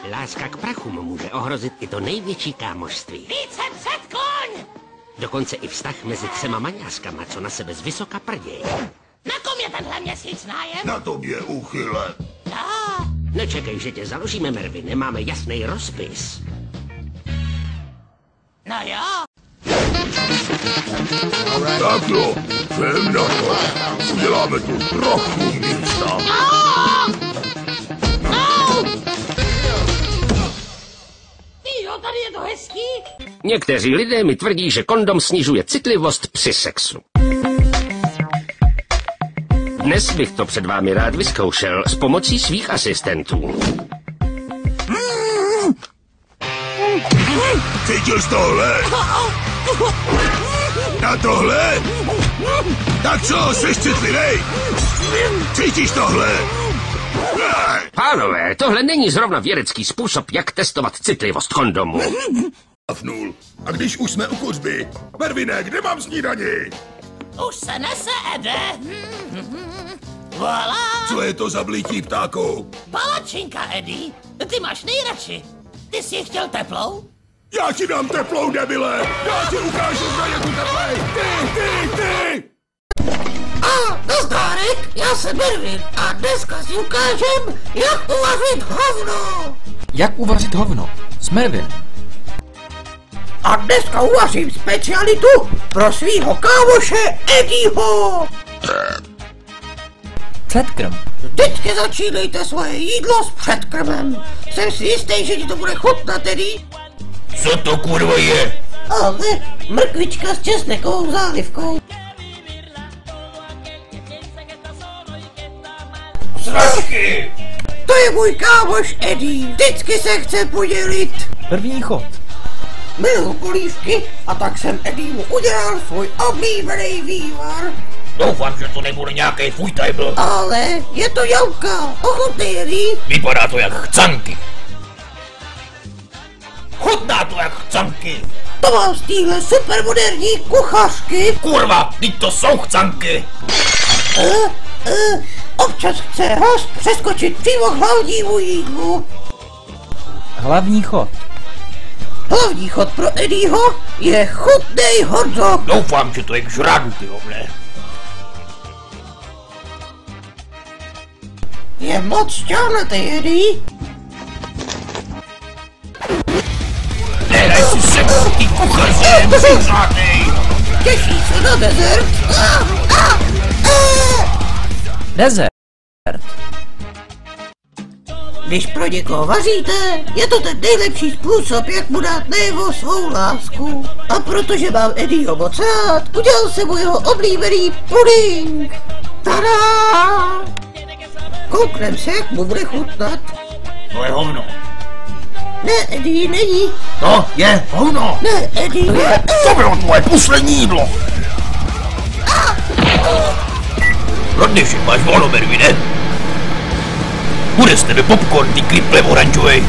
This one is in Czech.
Láska k prachům může ohrozit i to největší kámošství. Více předkloň! Dokonce i vztah mezi 3 maňáskama, co na sebe zvysoka prdějí. Na kom je tenhle měsíc nájem? Na tobě, úchyle. Nečekej, že tě založíme, Mervy, nemáme jasný rozpis. No jo. Tak jo, jsem na to. Uděláme tu trochu místa. Jo, tady je to hezký. Někteří lidé mi tvrdí, že kondom snižuje citlivost při sexu. Dnes bych to před vámi rád vyzkoušel s pomocí svých asistentů. Cítil jsi tohle? Na tohle? Tak co, jsi citlivej? Cítíš tohle? Pánové, tohle není zrovna vědecký způsob, jak testovat citlivost kondomu. Afnul. A když už jsme u kuřby, Mervine, kde mám snídani? Už se nese, Ede. Voilà. Co je to za blítí ptáku? Palačinka, Eddie. Ty máš nejradši. Ty jsi chtěl teplou? Já ti dám teplou, debile! Já ti ukážu, kdo je tu teplej! Ty! Nazdárek, já jsem Mervin a dneska si ukážem, jak uvařit hovno. Jak uvařit hovno? S Mervin. A dneska uvařím specialitu pro svýho kámoše Eddieho. Předkrm. Vždycky začínejte svoje jídlo s předkrmem. Jsem si jistý, že ti to bude chutnat, Eddie. Co to kurva je? Ale mrkvička s česnekovou zálivkou. Sračky! To je můj kámoš Eddie. Vždycky se chce podělit. První chod. Miluji polívky a tak jsem Eddiemu udělal svůj oblíbený vývar. Doufám, že to nebude nějaký fujtajbl. Ale je to Janka. Ochutnej, Eddie. Vypadá to jak chcanky. Chutná to jak chcanky. To mám z téhle supermoderní kuchařky. Kurva, teď to jsou chcanky. Občas chce host přeskočit přímo k hlavnímu jídlu. Hlavní chod. Hlavní chod pro Eddieho je chutnej hot dog. Doufám, že to je k žradu, ty oble. Je moc šťávnatý, Eddie. Nedaj si se, ty kuchaře, přihřátej. Těší se na dezert. Dezert. Když pro někoho vaříte, je to ten nejlepší způsob, jak mu dát najevo svou lásku. A protože mám Eddieho moc rád, udělal jsem mu jeho oblíbený puding. Tada! Kouknem se, jak mu bude chutnat. To je hovno. Ne, Eddie, není. To je hovno. Ne, Eddie. To bylo tvoje poslední jídlo. Pro dnešek máš volno, Mervine. Bude z tebe popcorn, ty kriple oranžovej.